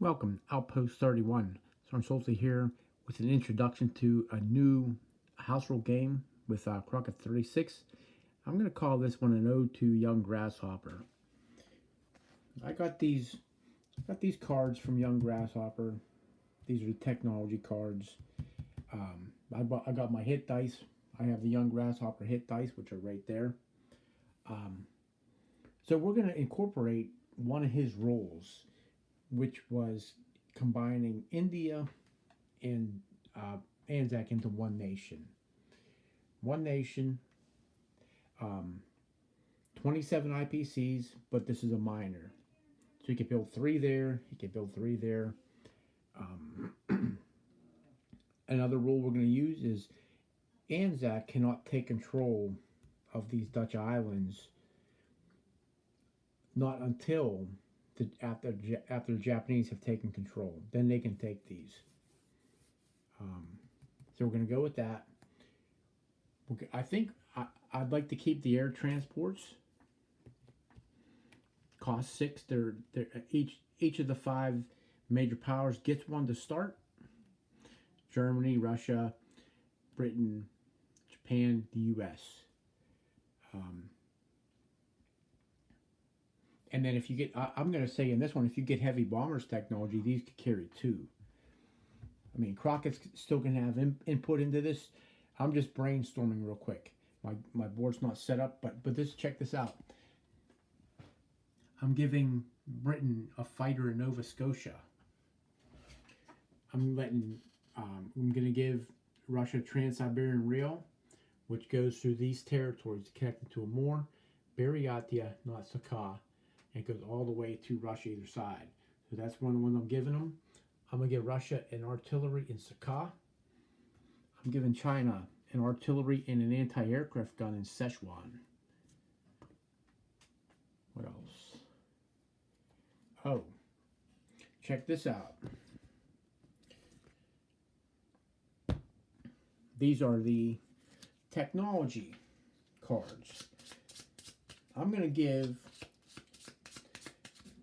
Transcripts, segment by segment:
Welcome, Outpost 31. So I'm Schulte here with an introduction to a new house rule game with Crockett 36. I'm going to call this one an ode to young Grasshopper. I got these cards from young Grasshopper. These are the technology cards. I got my hit dice. I have the young Grasshopper hit dice, which are right there. So we're going to incorporate one of his roles, which was combining India and Anzac into one nation. One nation, 27 IPCs, but this is a minor. So you can build 3 there, you can build 3 there. Another rule we're going to use is Anzac cannot take control of these Dutch islands not until after the Japanese have taken control. Then they can take these. So we're going to go with that. I think I'd like to keep the air transports. Cost 6. They're each of the 5 major powers gets one to start. Germany, Russia, Britain, Japan, the U.S. And then if you get, I'm going to say in this one, if you get heavy bombers technology, these could carry 2. I mean, Crockett's still going to have input into this. I'm just brainstorming real quick. My board's not set up, but check this out. I'm giving Britain a fighter in Nova Scotia. I'm going to give Russia Trans-Siberian Rail, which goes through these territories connected to a Amur, Buryatia, not Sakha, and it goes all the way to Russia either side. So that's one I'm giving them. I'm going to give Russia an artillery in Sakha. I'm giving China an artillery and an anti-aircraft gun in Sichuan. What else? Oh, check this out. These are the technology cards. I'm going to give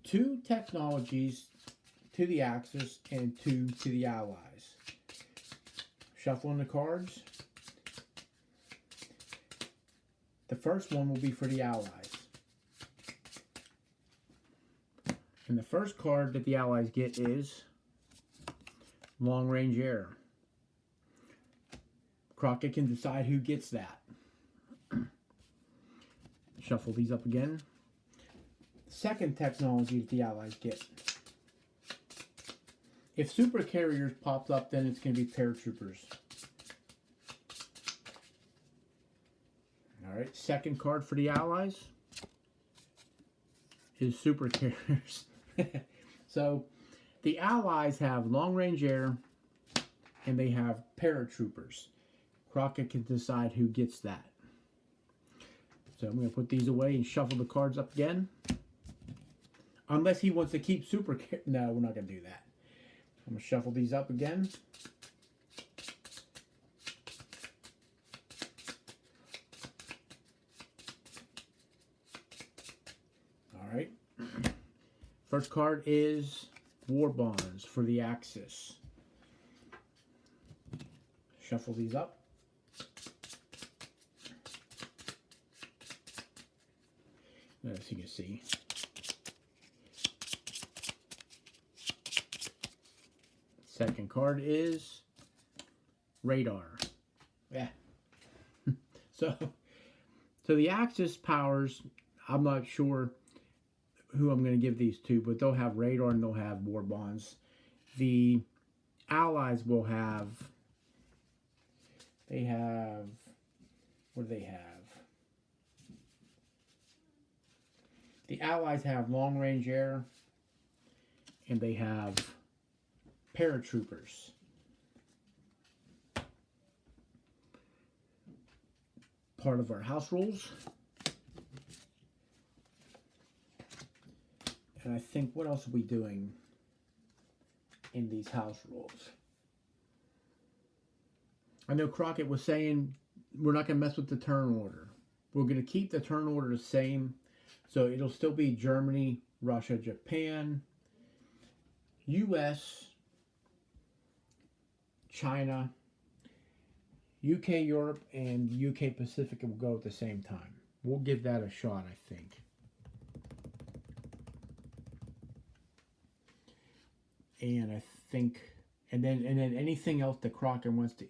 2 technologies to the Axis and 2 to the Allies. Shuffling the cards. The first one will be for the Allies. And the first card that the Allies get is Long Range Air. Crockett can decide who gets that. Shuffle these up again. Second technology that the Allies get. If super carriers popped up, then it's going to be paratroopers. Alright, second card for the Allies is super carriers. So, the Allies have long-range air and they have paratroopers. Crockett can decide who gets that. So I'm going to put these away and shuffle the cards up again. Unless he wants to keep super... No, we're not going to do that. I'm going to shuffle these up again. Alright. First card is War Bonds for the Axis. Shuffle these up. As you can see. Second card is Radar. Yeah. So the Axis powers, I'm not sure who I'm going to give these to, but they'll have Radar and they'll have War Bonds. The Allies will have, what do they have? The Allies have long range air and they have paratroopers. Part of our house rules. And I think, what else are we doing in these house rules? I know Crockett was saying we're not going to mess with the turn order. We're going to keep the turn order the same. So it'll still be Germany, Russia, Japan, US, China, UK, Europe, and UK Pacific will go at the same time. We'll give that a shot, I think. And I think, and then anything else that Crocker wants to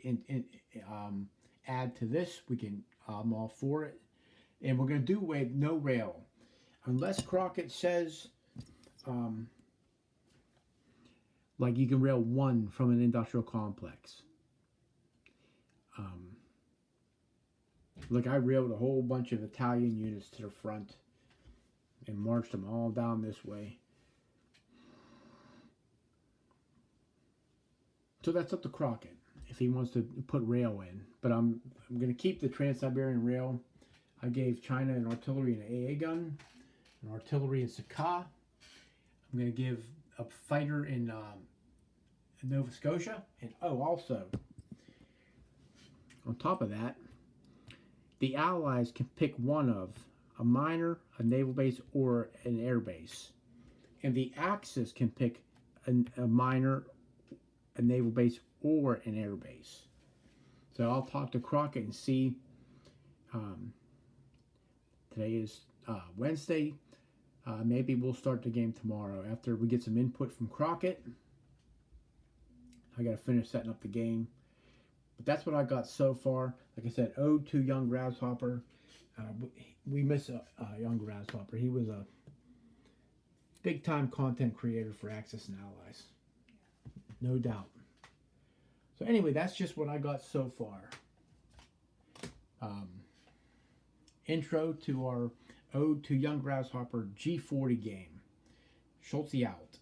add to this, we can. I'm all for it. And we're going to do with no rail, unless Crockett says, like you can rail one from an industrial complex. Like I railed a whole bunch of Italian units to the front and marched them all down this way. So that's up to Crockett if he wants to put rail in. But I'm going to keep the Trans-Siberian Rail. I gave China an artillery and an AA gun, an artillery in Sakha. I'm going to give a fighter in Nova Scotia. And also, on top of that, the Allies can pick one of a minor, a naval base, or an air base. And the Axis can pick a minor, a naval base, or an air base. So I'll talk to Crockett and see. Today is Wednesday. Maybe we'll start the game tomorrow after we get some input from Crockett. I got to finish setting up the game. But that's what I got so far. Like I said, ode to young Grasshopper. We miss young Grasshopper. He was a big-time content creator for Axis and Allies. No doubt. So anyway, that's just what I got so far. Intro to our ode to young Grasshopper G40 game. Schultz out.